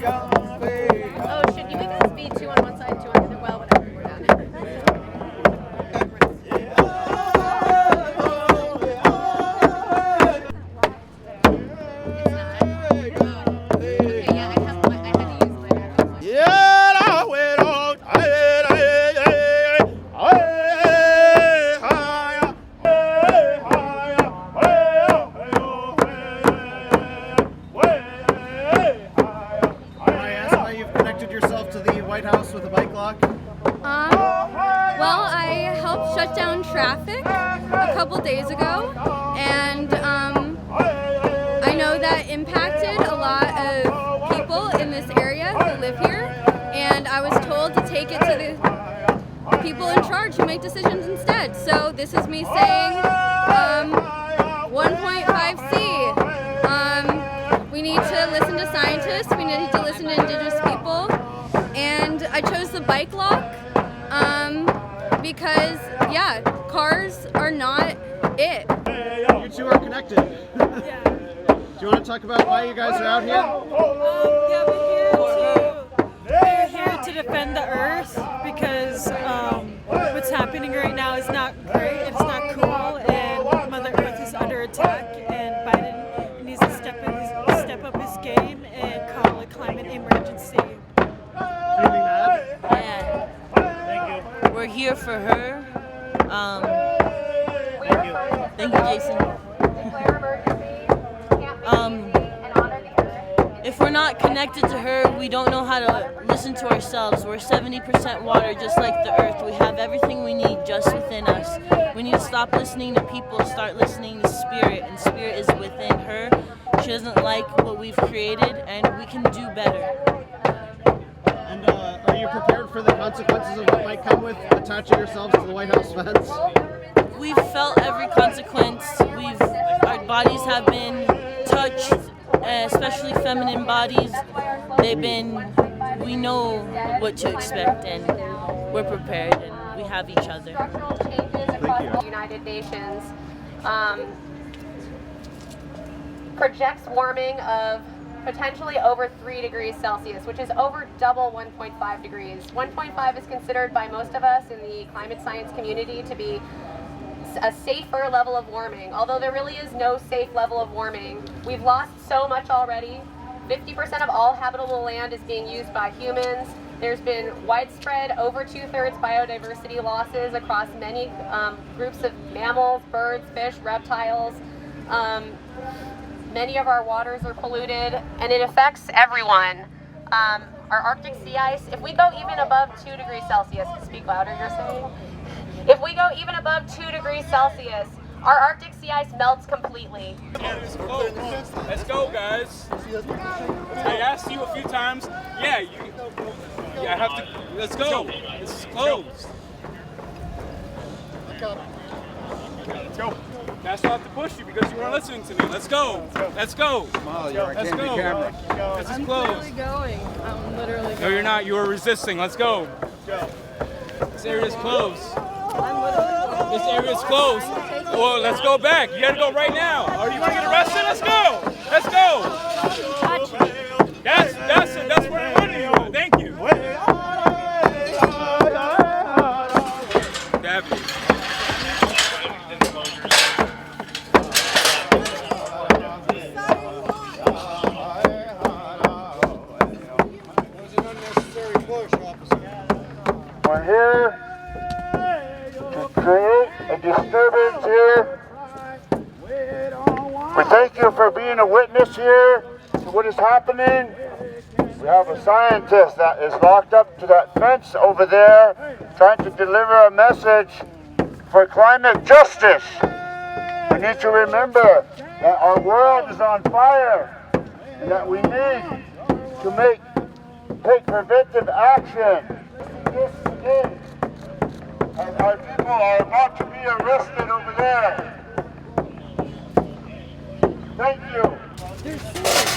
Oh, should you guys be 2 on one side, 2 on the other? Well, whatever, we're done. With a bike lock? Well, I helped shut down traffic a couple days ago, and I know that impacted a lot of people in this area who live here, and I was told to take it to the people in charge who make decisions instead. So this is me saying 1.5C. We need to listen to scientists, we need to listen to indigenous people, and I chose the bike lock because, yeah, cars are not it. You two are connected. Yeah. Do you want to talk about why you guys are out here? Yeah, we're here to defend the earth because what's happening right now is not great, it's not cool, and Mother Earth is under attack, and Biden needs to step up his game and call a climate emergency. We're here for her. Thank you, Jason. If we're not connected to her, we don't know how to listen to ourselves. We're 70% water, just like the earth. We have everything we need just within us. We need to stop listening to people, start listening to spirit, and spirit is within her. She doesn't like what we've created, and we can do better. And are you prepared for the consequences of what might come with attaching yourselves to the White House fence? We've felt every consequence. Our bodies have been touched, especially feminine bodies. We know what to expect, and we're prepared, and we have each other. Structural changes across the United Nations projects warming of potentially over 3 degrees Celsius, which is over double 1.5 degrees. 1.5 is considered by most of us in the climate science community to be a safer level of warming, although there really is no safe level of warming. We've lost so much already. 50% of all habitable land is being used by humans. There's been widespread, over 2/3 biodiversity losses across many groups of mammals, birds, fish, reptiles. Many of our waters are polluted, and it affects everyone. Our Arctic sea ice, if we go even above 2 degrees Celsius, speak louder, you're saying? If we go even above 2 degrees Celsius, our Arctic sea ice melts completely. Let's go, guys. I asked you a few times. Yeah, I have to. Let's go. It's closed. Let's go. That's why I have to push you because you weren't listening to me. Let's go. Let's go. Let's go. This is closed. I'm literally going. No, you're not. You were resisting. Let's go. This area is closed. This area is closed. Well, let's go back. You gotta go right now. Or you wanna get arrested? Let's go. Let's go. That's it. That's where I'm running you. Thank you. David. We're here to create a disturbance here. We thank you for being a witness here to what is happening. We have a scientist that is locked up to that fence over there trying to deliver a message for climate justice. We need to remember that our world is on fire and that we need to take preventive action. This is, and our people are about to be arrested over there. Thank you.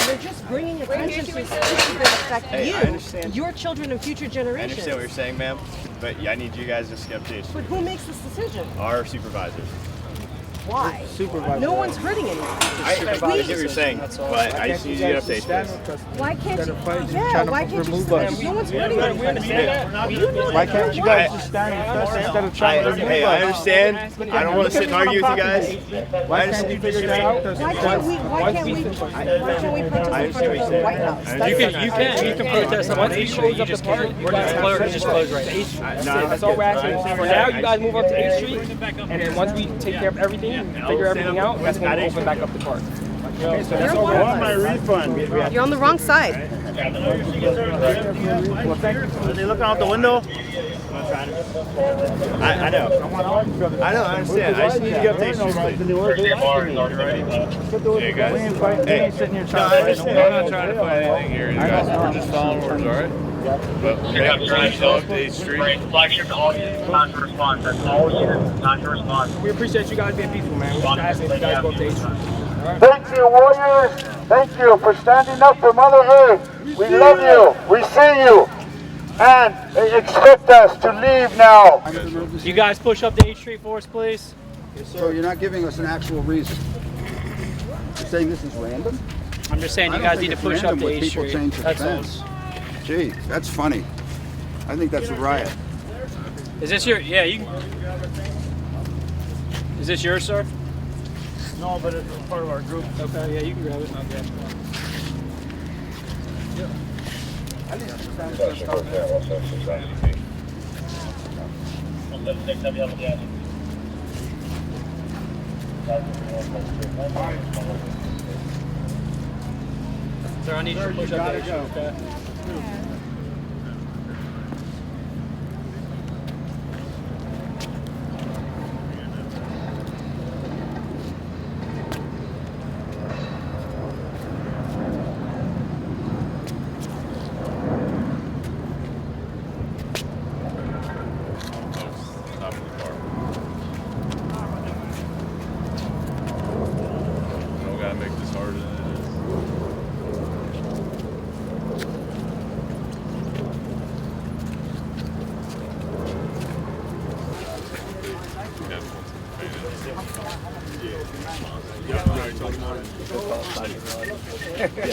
They're just bringing attention to issues that affect you, I understand. your children, and future I generations. understand what you're saying, ma'am, but I need you guys to skip this. But who makes this decision? Our supervisors. Why? Supervisor. No one's hurting anyone. I get what you're saying, but I just need you to get updates, please. Why can't you? Yeah, Yeah, why can't you just stand? No one's hurting anyone. Why can't you guys just stand instead of trying to remove Hey, I us? understand. I don't want to sit and argue with you guys. Why can't you figure this out? Why can't we protest in front of the White House? You can protest on 8th Street. You just can't. We're just closed. It's just closed right now. That's all we're asking. For now, you guys move up to 8th Street, and then once we take care of everything, figure everything out, that's when we'll open back up the park. Okay, so that's all. I want my refund. You're on the wrong side. Are they looking out the window? I know. I understand. I just need to get updates. Hey guys. Hey, sitting here no, I trying understand. We're not trying to fight anything here, you guys. We're just following orders, all right? But we have to try to go up to 8th Street. Flagship to all units, time to respond. That's all units, time to respond. We appreciate you guys being peaceful, man. We're just asking if you guys go up to 8th Street. Thank you, warriors. Thank you for standing up for Mother Earth. We love you. We see you. And they expect us to leave now. You guys push up to 8th Street for us, please. So you're not giving us an actual reason. You're saying this is random? I'm just saying you guys need to push up to 8th Street. That's all. Gee, that's funny. I think that's a riot. Is this your? Yeah, you. Is this yours, sir? No, but it's part of our group. Okay, yeah, you can grab it. Okay. I didn't understand this stuff. Sir, I need you to push up to 8th Street, okay? We gotta make this harder than it is.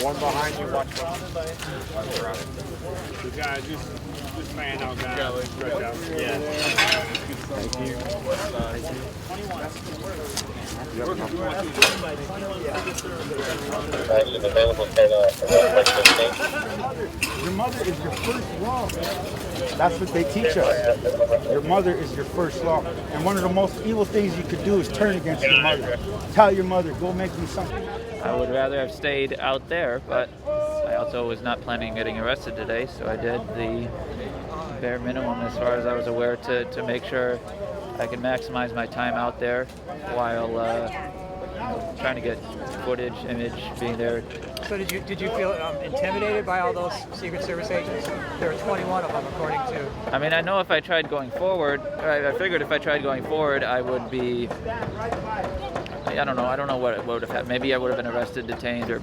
One behind you, watch one. Guys, just fan out, guys. Yeah. Your mother is your first law. That's what they teach us. Your mother is your first law. And one of the most evil things you could do is turn against your mother. Tell your mother, go make me something. I would rather have stayed out there, but I also was not planning on getting arrested today, so I did the bare minimum as far as I was aware to make sure I could maximize my time out there while trying to get footage, image, being there. So did you feel intimidated by all those Secret Service agents? There were 21 of them, according to. I mean, I know if I tried going forward, I figured if I tried going forward, I would be. I don't know what would have happened. Maybe I would have been arrested, detained, or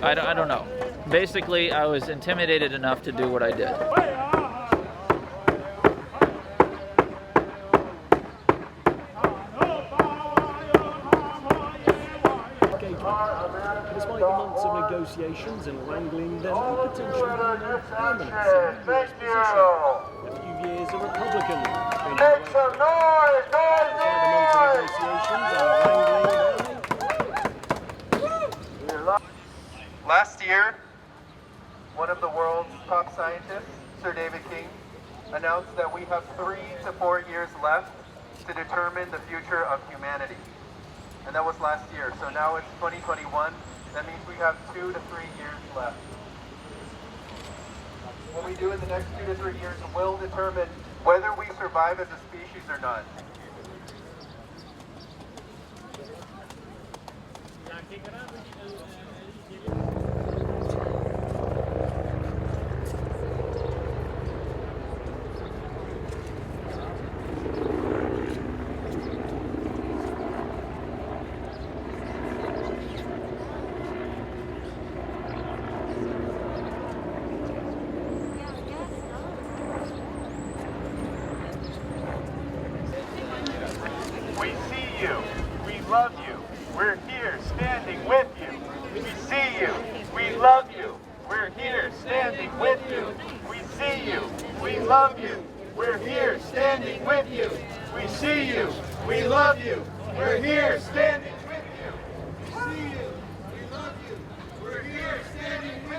I don't know. Basically, I was intimidated enough to do what I did. Despite the months of negotiations and wrangling, there may potentially be no permanency in this position. A few years a Republican. Make some noise, Last year, one of the world's top scientists, Sir David King, announced that we have 3 to 4 years left to determine the future of humanity. And that was last year. So now it's 2021. That means we have 2 to 3 years left. What we do in the next 2 to 3 years will determine whether we survive as a species or not. We see you. We love standing with you. We see you. We love you. We're here standing with you. We see you. We love you. We're here standing with you. We see you. We love you. We're here standing with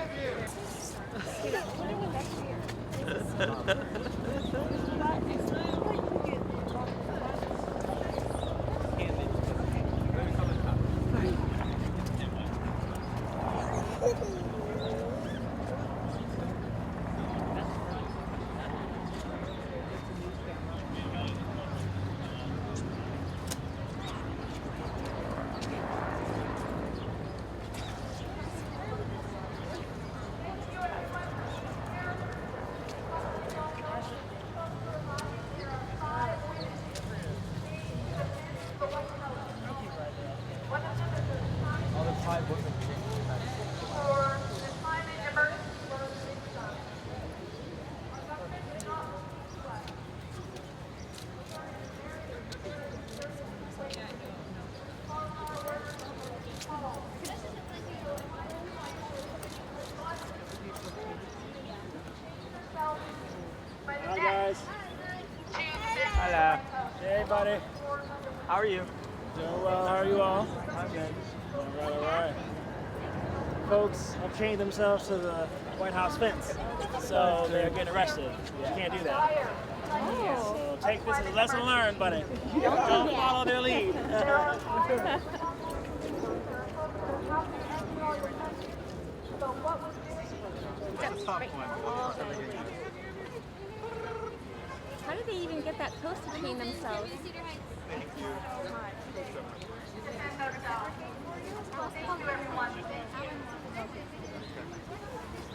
Hi guys. Hello. Hey buddy. How are you? Doing well. How are you all? I'm good. All right. Folks have chained themselves to the White House fence, so they're getting arrested. You can't do that. So take this as a lesson learned, buddy. Don't follow their lead. How did they even get that close between themselves?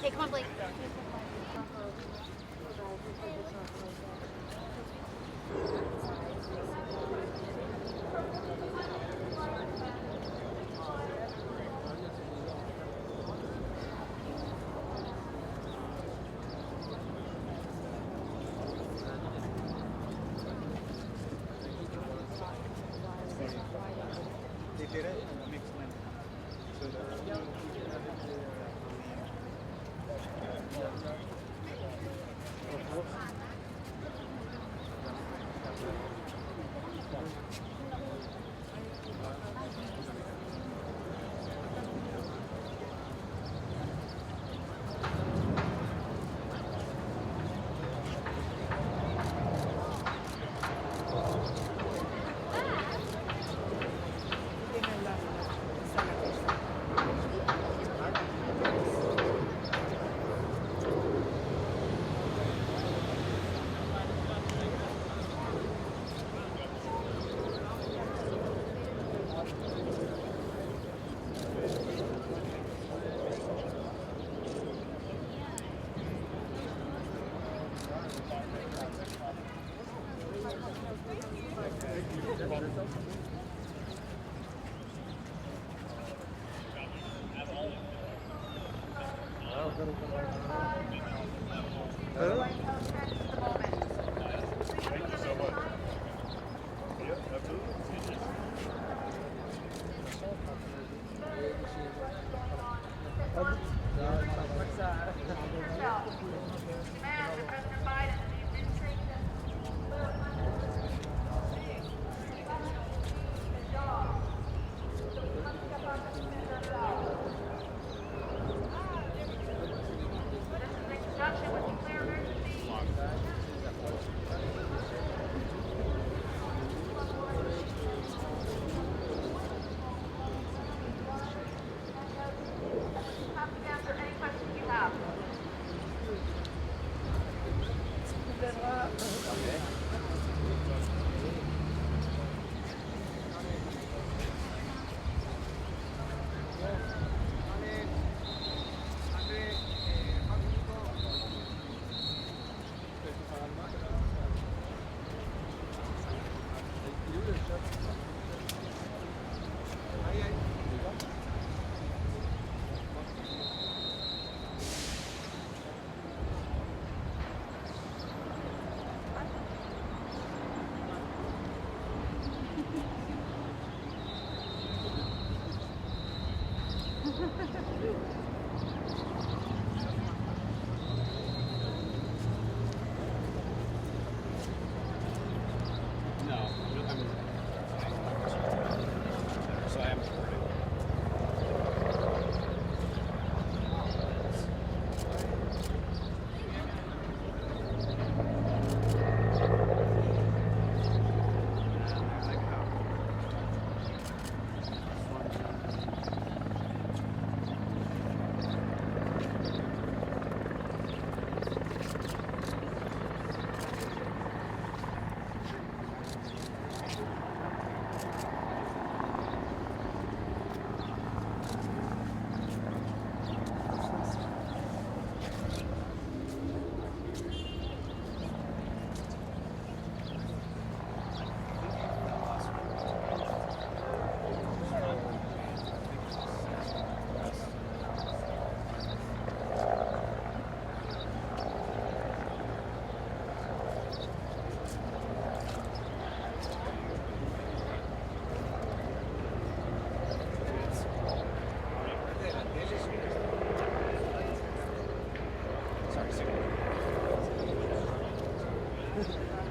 Hey, come on, Blake. They did it in a mixed lane.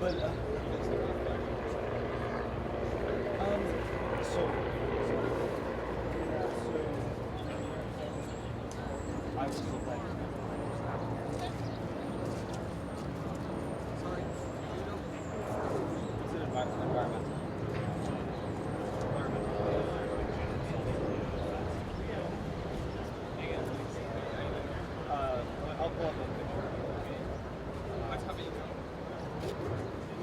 But I was I'll pull up a picture.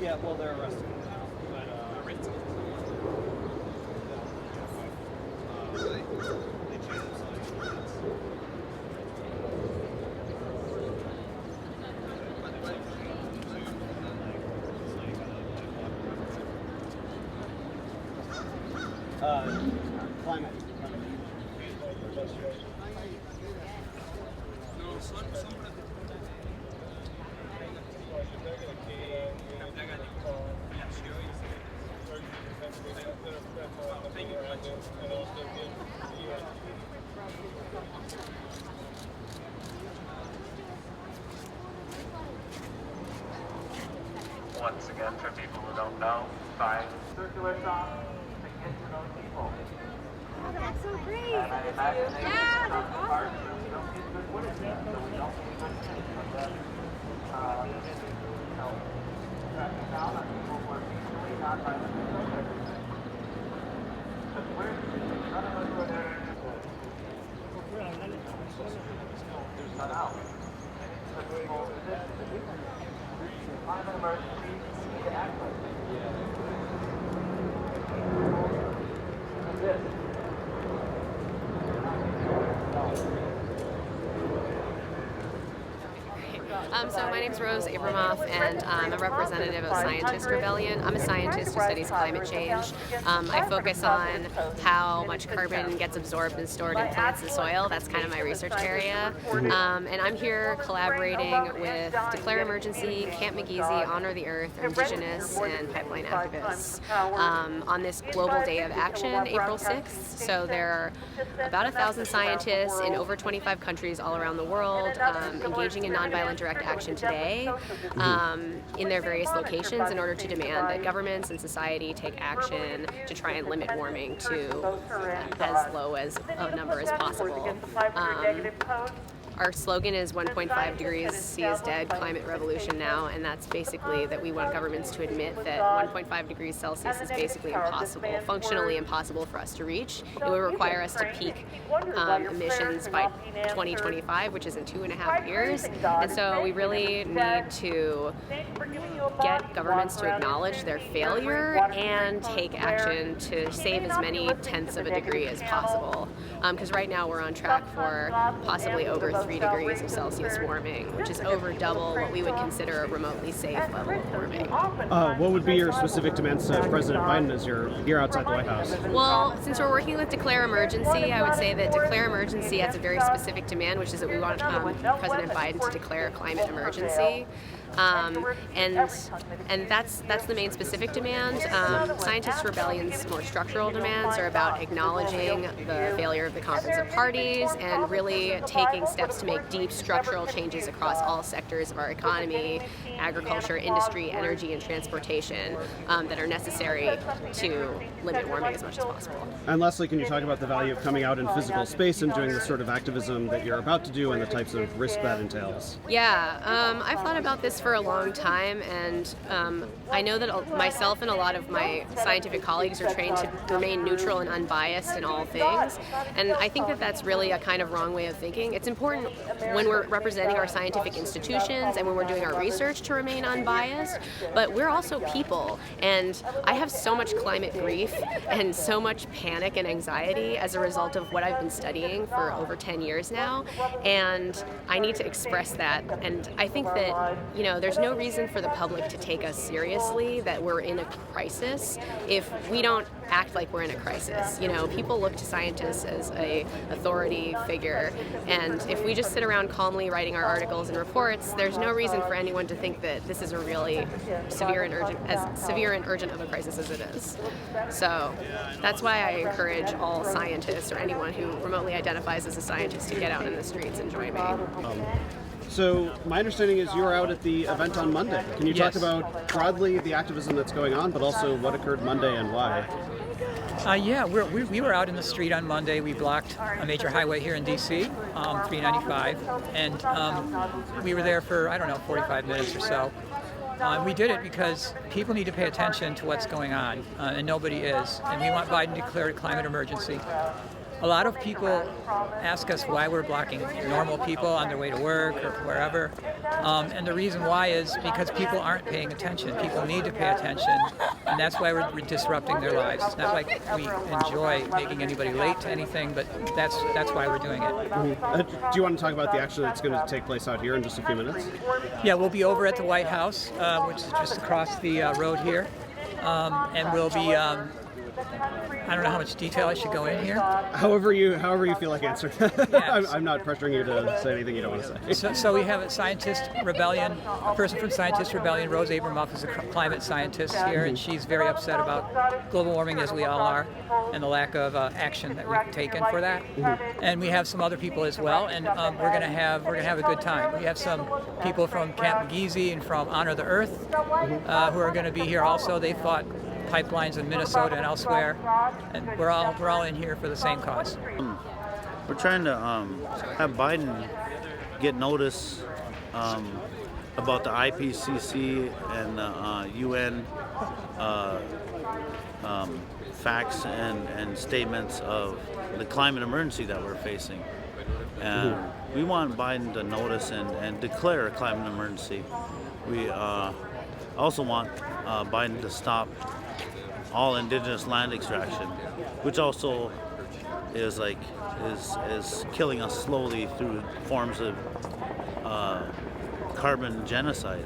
Yeah, well, they're arrested now, but really? They changed themselves. Climate. Once again, for people who don't know, 5 circular songs to get to know people. Oh, that's so great. And I imagine they yeah, don't that's hard, awesome. so we don't get good footage yet, so we don't get good footage of them, cracking down on people who are peacefully not violently protesting. Because none of us were there to there's none out. And it's the people resist. Climate emergency, we need to act like this. Resist. So my name is Rose Abramoff, and I'm a representative of Scientist Rebellion. I'm a scientist who studies climate change. I focus on how much carbon gets absorbed and stored in plants and soil. That's kind of my research area. And I'm here collaborating with Declare Emergency, Camp McGeezy, Honor the Earth, Indigenous, and pipeline activists on this global day of action, April 6th. So there are about 1,000 scientists in over 25 countries all around the world engaging in nonviolent direct action today in their various locations in order to demand that governments and society take action to try and limit warming to as low as a number as possible. Our slogan is 1.5 degrees C is dead, climate revolution now, and that's basically that we want governments to admit that 1.5 degrees Celsius is basically impossible, functionally impossible for us to reach. It would require us to peak emissions by 2025, which is in 2.5 years, and so we really need to get governments to acknowledge their failure and take action to save as many tenths of a degree as possible. Because right now we're on track for possibly over 3 degrees of Celsius warming, which is over double what we would consider a remotely safe level of warming. What would be your specific demands to President Biden as you're here outside the White House? Well, since we're working with Declare Emergency, I would say that Declare Emergency has a very specific demand, which is that we want President Biden to declare a climate emergency. And that's the main specific demand. Scientist Rebellion's more structural demands are about acknowledging the failure of the Conference of Parties and really taking steps to make deep structural changes across all sectors of our economy, agriculture, industry, energy, and transportation that are necessary to limit warming as much as possible. And lastly, can you talk about the value of coming out in physical space and doing the sort of activism that you're about to do and the types of risk that entails? Yeah, I've thought about this for a long time, and I know that myself and a lot of my scientific colleagues are trained to remain neutral and unbiased in all things, and I think that that's really a kind of wrong way of thinking. It's important when we're representing our scientific institutions and when we're doing our research to remain unbiased, but we're also people, and I have so much climate grief and so much panic and anxiety as a result of what I've been studying for over 10 years now, and I need to express that. And I think that, you know, there's no reason for the public to take us seriously that we're in a crisis if we don't act like we're in a crisis. You know, people look to scientists as a authority figure, and if we just sit around calmly writing our articles and reports, there's no reason for anyone to think that this is a really severe and urgent of a crisis as it is. So that's why I encourage all scientists or anyone who remotely identifies as a scientist to get out in the streets and join me. So my understanding is you were out at the event on Monday. Can you talk Yes. about broadly the activism that's going on, but also what occurred Monday and why? Yeah, we were out in the street on Monday. We blocked a major highway here in D.C., 395, and we were there for, 45 minutes or so. We did it because people need to pay attention to what's going on, and nobody is. And we want Biden to declare a climate emergency. A lot of people ask us why we're blocking normal people on their way to work or wherever. And the reason why is because people aren't paying attention. People need to pay attention, and that's why we're disrupting their lives. It's not like we enjoy making anybody late to anything, but that's why we're doing it. Do you want to talk about the action that's going to take place out here in just a few minutes? Yeah, we'll be over at the White House, which is just across the road here, and we'll be. I don't know how much detail I should go in here. However you feel like answering. I'm not pressuring you to say anything you don't want to say. So we have a person from Scientist Rebellion. Rose Abramoff is a climate scientist here, and she's very upset about global warming, as we all are, and the lack of action that we've taken for that. And we have some other people as well, and we're gonna have a good time. We have some people from Camp McGeezy and from Honor the Earth who are going to be here also. They fought pipelines in Minnesota and elsewhere, and we're all in here for the same cause. We're trying to have Biden get notice about the IPCC and the UN facts and statements of the climate emergency that we're facing. And we want Biden to notice and declare a climate emergency. We also want Biden to stop all indigenous land extraction, which also is killing us slowly through forms of carbon genocide,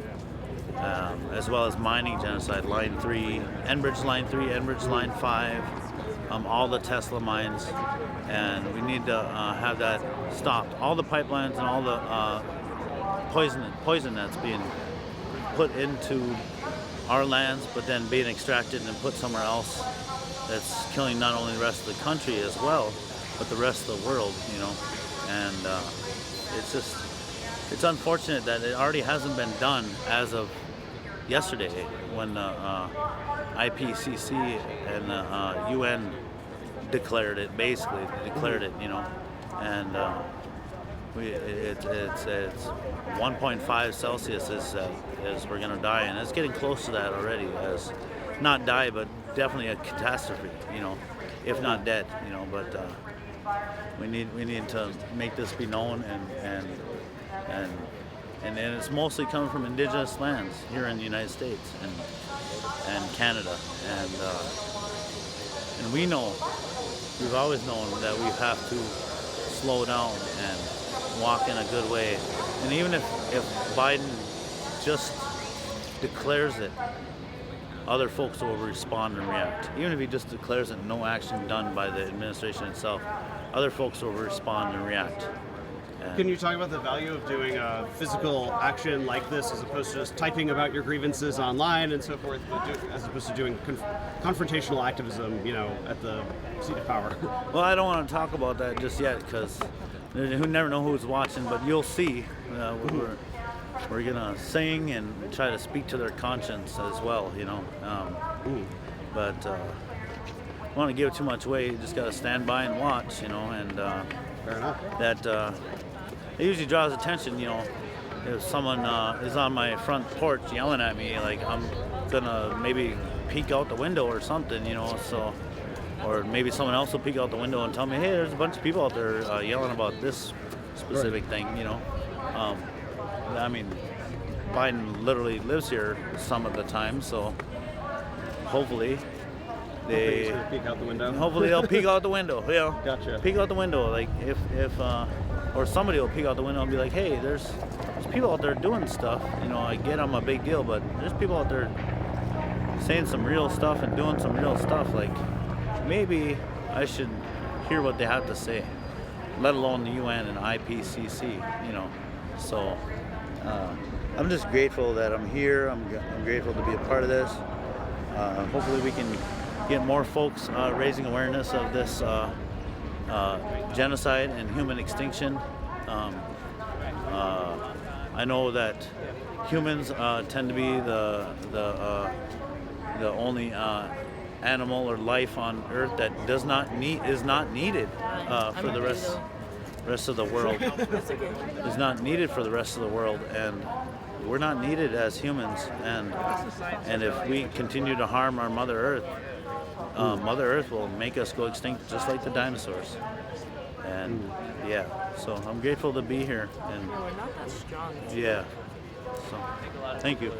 as well as mining genocide. Line 3, Enbridge Line 3, Enbridge Line 5, all the Tesla mines, and we need to have that stopped. All the pipelines and all the poison that's being put into our lands, but then being extracted and put somewhere else, that's killing not only the rest of the country as well, but the rest of the world, and it's unfortunate that it already hasn't been done as of yesterday, when the IPCC and the UN declared it, and it's 1.5 Celsius is we're gonna die, and it's getting close to that already. As not die, but definitely a catastrophe. If not dead. But we need to make this be known, and it's mostly coming from indigenous lands here in the United States and Canada, and we've always known that we have to slow down and walk in a good way. And even if Biden just declares it, other folks will respond and react. Even if he just declares it, no action done by the administration itself, other folks will respond and react. Can you talk about the value of doing a physical action like this, as opposed to just typing about your grievances online and so forth, as opposed to doing confrontational activism, at the seat of power? Well, I don't want to talk about that just yet, because you never know who's watching, but you'll see. We're gonna sing and try to speak to their conscience as well, but I don't want to give too much away. You just gotta stand by and watch, and fair enough. That it usually draws attention, if someone is on my front porch yelling at me, like I'm gonna maybe peek out the window or something, so, or maybe someone else will peek out the window and tell me, hey, there's a bunch of people out there yelling about this specific thing, I mean, Biden literally lives here some of the time, so hopefully they peek out the window. Hopefully they'll peek out the window. Gotcha. Peek out the window, like if or somebody will peek out the window and be like, hey, there's people out there doing stuff. I get I'm a big deal, but there's people out there saying some real stuff and doing some real stuff. Like, maybe I should hear what they have to say, let alone the UN and IPCC. So I'm just grateful that I'm here. I'm grateful to be a part of this. Hopefully we can get more folks raising awareness of this I know that humans tend to be the only animal or life on Earth that is not needed for the rest of the world. Is not needed for the rest of the world, and we're not needed as humans. And if we continue to harm our Mother Earth, Mother Earth will make us go extinct just like the dinosaurs. And yeah, so I'm grateful to be here. And We're not that strong. yeah, so thank you.